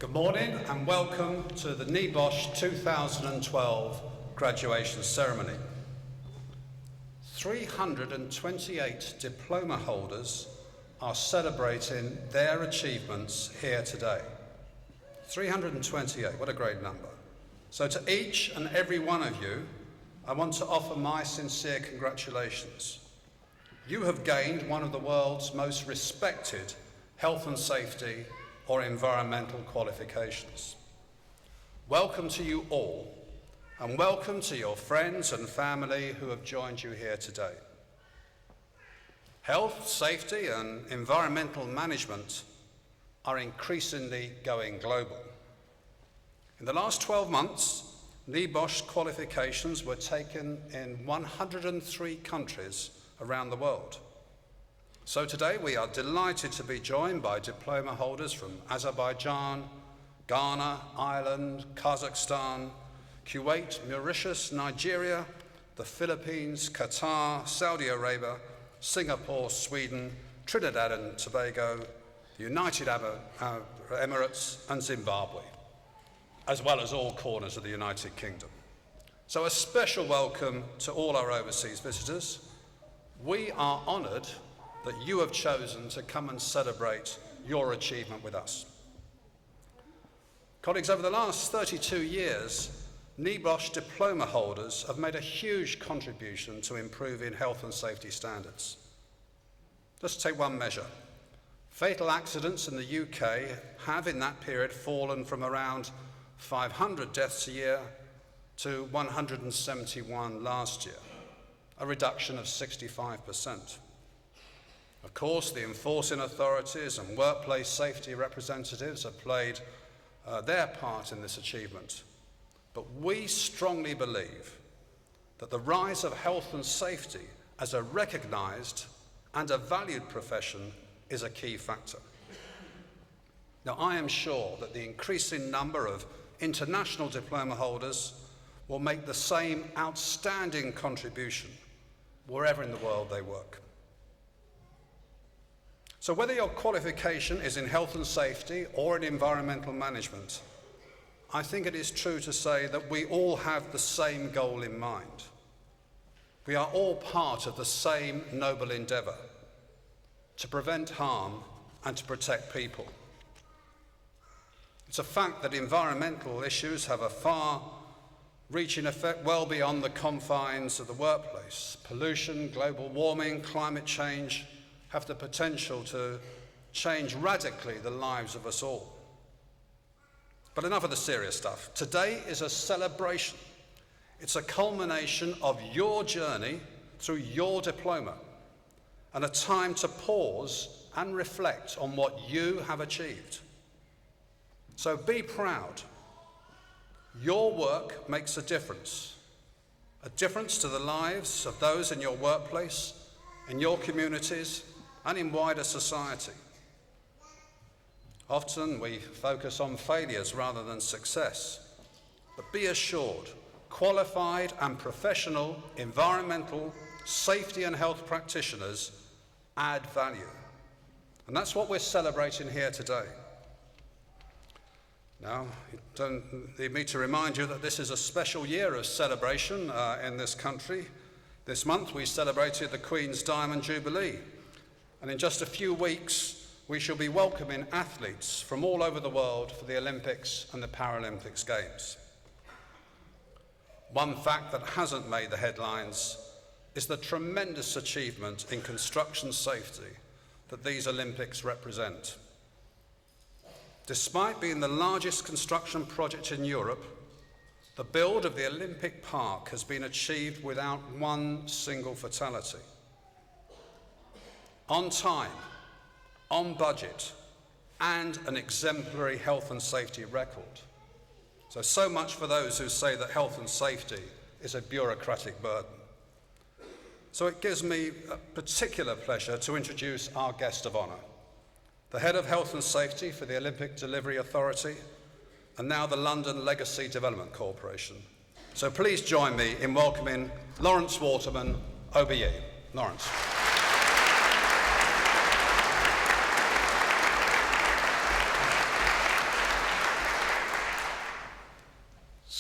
Good morning and welcome to the NEBOSH 2012 graduation ceremony. 328 diploma holders are celebrating their achievements here today. 328, what a great number. So to each and every one of you, I want to offer my sincere congratulations. You have gained one of the world's most respected health and safety or environmental qualifications. Welcome to you all, and welcome to your friends and family who have joined you here today. Health, safety, and environmental management are increasingly going global. In the last 12 months, NEBOSH qualifications were taken in 103 countries around the world. So today we are delighted to be joined by diploma holders from Azerbaijan, Ghana, Ireland, Kazakhstan, Kuwait, Mauritius, Nigeria, the Philippines, Qatar, Saudi Arabia, Singapore, Sweden, Trinidad and Tobago, the United Arab Emirates and Zimbabwe, as well as all corners of the United Kingdom. So a special welcome to all our overseas visitors. We are honoured that you have chosen to come and celebrate your achievement with us. Colleagues, over the last 32 years, NEBOSH diploma holders have made a huge contribution to improving health and safety standards. Just take one measure. Fatal accidents in the UK have in that period fallen from around 500 deaths a year to 171 last year, a reduction of 65%. Of course, the enforcing authorities and workplace safety representatives have played their part in this achievement. But we strongly believe that the rise of health and safety as a recognised and a valued profession is a key factor. Now, I am sure that the increasing number of international diploma holders will make the same outstanding contribution wherever in the world they work. So whether your qualification is in health and safety or in environmental management, I think it is true to say that we all have the same goal in mind. We are all part of the same noble endeavour, to prevent harm and to protect people. It's a fact that environmental issues have a far-reaching effect well beyond the confines of the workplace. Pollution, global warming, climate change have the potential to change radically the lives of us all. But enough of the serious stuff. Today is a celebration. It's a culmination of your journey through your diploma and a time to pause and reflect on what you have achieved. So be proud. Your work makes a difference to the lives of those in your workplace, in your communities, and in wider society. Often we focus on failures rather than success, but be assured, qualified and professional environmental, safety and health practitioners add value. And that's what we're celebrating here today. Now, you don't need me to remind you that this is a special year of celebration in this country. This month we celebrated the Queen's Diamond Jubilee. And in just a few weeks, we shall be welcoming athletes from all over the world for the Olympics and the Paralympics Games. One fact that hasn't made the headlines is the tremendous achievement in construction safety that these Olympics represent. Despite being the largest construction project in Europe, the build of the Olympic Park has been achieved without one single fatality. On time, on budget, and an exemplary health and safety record. So much for those who say that health and safety is a bureaucratic burden. So it gives me a particular pleasure to introduce our guest of honour, the Head of Health and Safety for the Olympic Delivery Authority, and now the London Legacy Development Corporation. So please join me in welcoming Lawrence Waterman, OBE. Lawrence.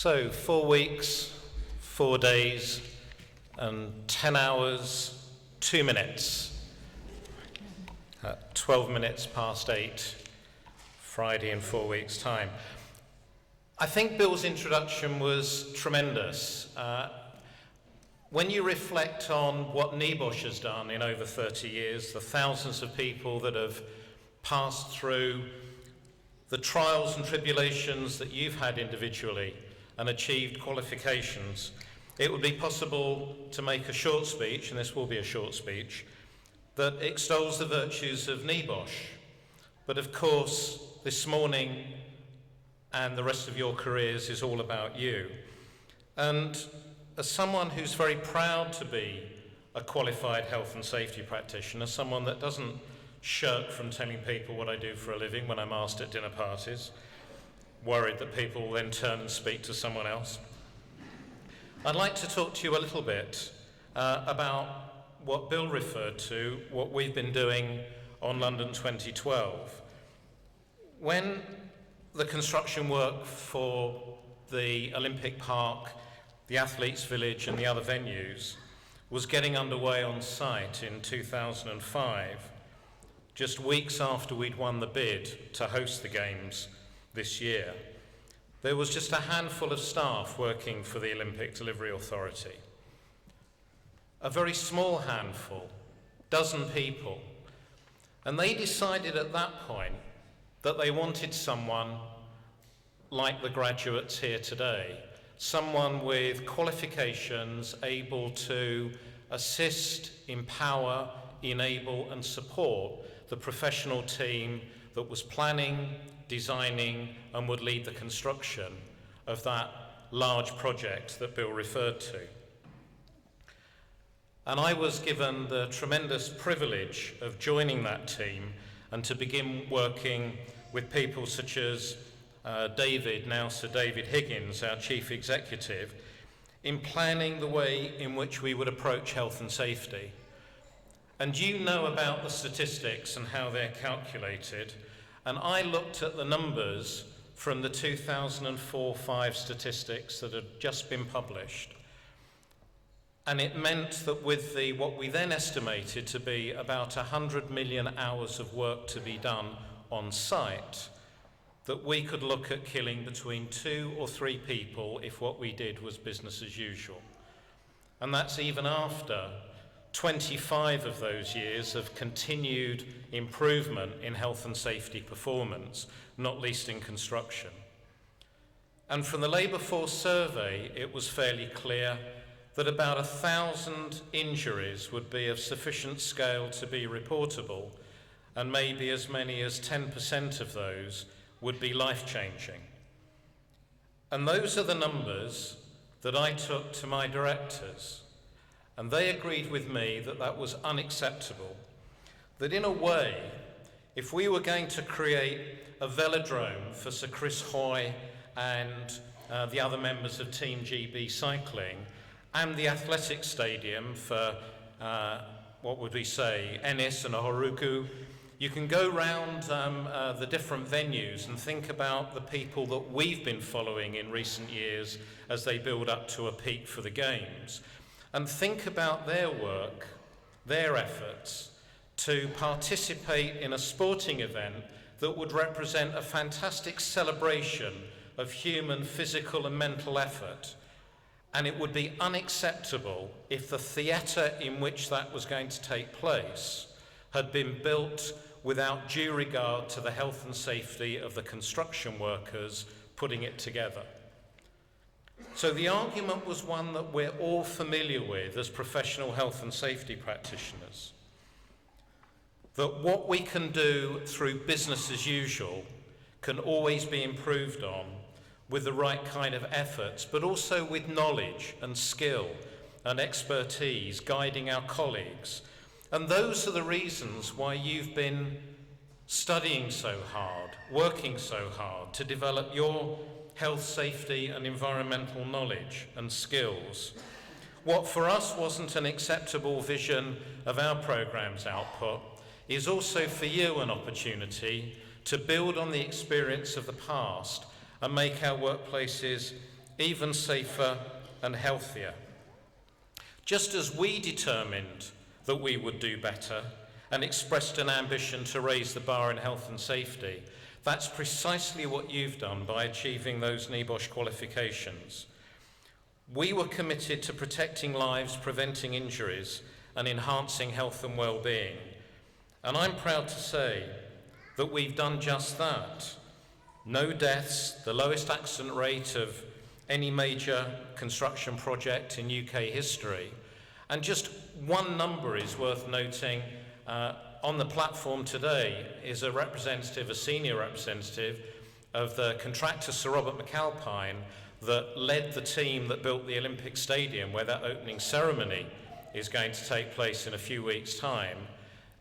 So 4 weeks, 4 days, and 10 hours, 2 minutes. 12 minutes past 8, Friday in 4 weeks' time. I think Bill's introduction was tremendous. When you reflect on what NEBOSH has done in over 30 years, the thousands of people that have passed through the trials and tribulations that you've had individually and achieved qualifications, it would be possible to make a short speech, and this will be a short speech, that extols the virtues of NEBOSH. But of course, this morning and the rest of your careers is all about you. And as someone who's very proud to be a qualified health and safety practitioner, someone that doesn't shirk from telling people what I do for a living when I'm asked at dinner parties, worried that people will then turn and speak to someone else, I'd like to talk to you a little bit about what Bill referred to, what we've been doing on London 2012. When the construction work for the Olympic Park, the Athletes' Village and the other venues was getting underway on site in 2005, just weeks after we'd won the bid to host the Games this year, there was just a handful of staff working for the Olympic Delivery Authority. A very small handful, dozen people. And they decided at that point that they wanted someone like the graduates here today, someone with qualifications able to assist, empower, enable and support the professional team that was planning, designing and would lead the construction of that large project that Bill referred to. And I was given the tremendous privilege of joining that team and to begin working with people such as David, now Sir David Higgins, our Chief Executive, in planning the way in which we would approach health and safety. And you know about the statistics and how they're calculated, and I looked at the numbers from the 2004-05 statistics that had just been published. And it meant that with what we then estimated to be about 100 million hours of work to be done on site, that we could look at killing between 2 or 3 people if what we did was business as usual. And that's even after 25 of those years of continued improvement in health and safety performance, not least in construction. And from the labour force survey, it was fairly clear that about 1,000 injuries would be of sufficient scale to be reportable, and maybe as many as 10% of those would be life-changing. And those are the numbers that I took to my directors, and they agreed with me that that was unacceptable, that in a way, if we were going to create a velodrome for Sir Chris Hoy and the other members of Team GB Cycling, and the athletic stadium for, what would we say, Ennis and Ohoruku, you can go round the different venues and think about the people that we've been following in recent years as they build up to a peak for the Games, and think about their work, their efforts to participate in a sporting event that would represent a fantastic celebration of human, physical and mental effort. And it would be unacceptable if the theatre in which that was going to take place had been built without due regard to the health and safety of the construction workers putting it together. So the argument was one that we're all familiar with as professional health and safety practitioners, that what we can do through business as usual can always be improved on with the right kind of efforts, but also with knowledge and skill and expertise guiding our colleagues. And those are the reasons why you've been studying so hard, working so hard to develop your health, safety and environmental knowledge and skills. What for us wasn't an acceptable vision of our programme's output is also for you an opportunity to build on the experience of the past and make our workplaces even safer and healthier. Just as we determined that we would do better and expressed an ambition to raise the bar in health and safety, that's precisely what you've done by achieving those NEBOSH qualifications. We were committed to protecting lives, preventing injuries, and enhancing health and well-being. And I'm proud to say that we've done just that. No deaths, the lowest accident rate of any major construction project in UK history. And just one number is worth noting. On the platform today is a representative, a senior representative of the contractor Sir Robert McAlpine that led the team that built the Olympic Stadium, where that opening ceremony is going to take place in a few weeks' time.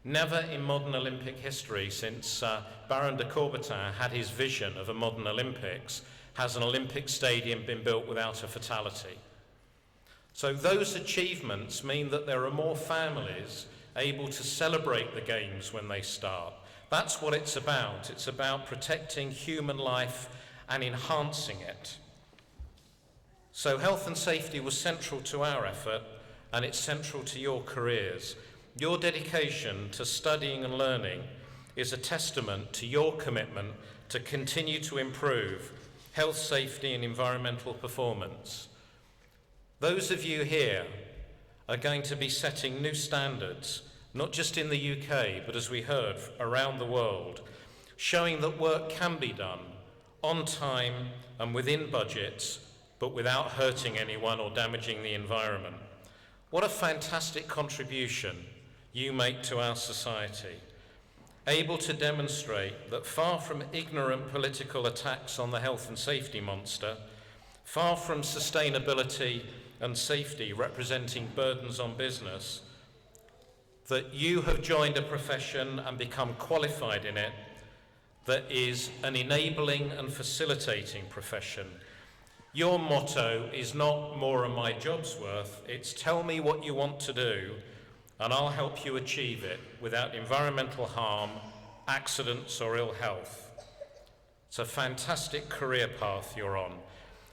Never in modern Olympic history, since Baron de Coubertin had his vision of a modern Olympics, has an Olympic stadium been built without a fatality. So those achievements mean that there are more families able to celebrate the games when they start. That's what it's about. It's about protecting human life and enhancing it. So health and safety was central to our effort, and it's central to your careers. Your dedication to studying and learning is a testament to your commitment to continue to improve health, safety, and environmental performance. Those of you here are going to be setting new standards, not just in the UK, but as we heard, around the world, showing that work can be done on time and within budgets, but without hurting anyone or damaging the environment. What a fantastic contribution you make to our society, able to demonstrate that far from ignorant political attacks on the health and safety monster, far from sustainability and safety representing burdens on business, that you have joined a profession and become qualified in it that is an enabling and facilitating profession. Your motto is not more of my job's worth, it's tell me what you want to do and I'll help you achieve it without environmental harm, accidents or ill health. It's a fantastic career path you're on,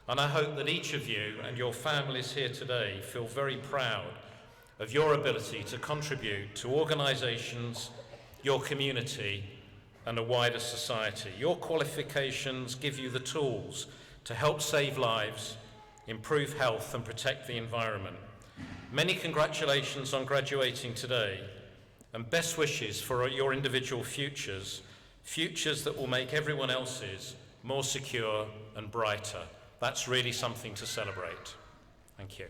and I hope that each of you and your families here today feel very proud of your ability to contribute to organisations, your community and a wider society. Your qualifications give you the tools to help save lives, improve health and protect the environment. Many congratulations on graduating today, and best wishes for your individual futures, futures that will make everyone else's more secure and brighter. That's really something to celebrate. Thank you.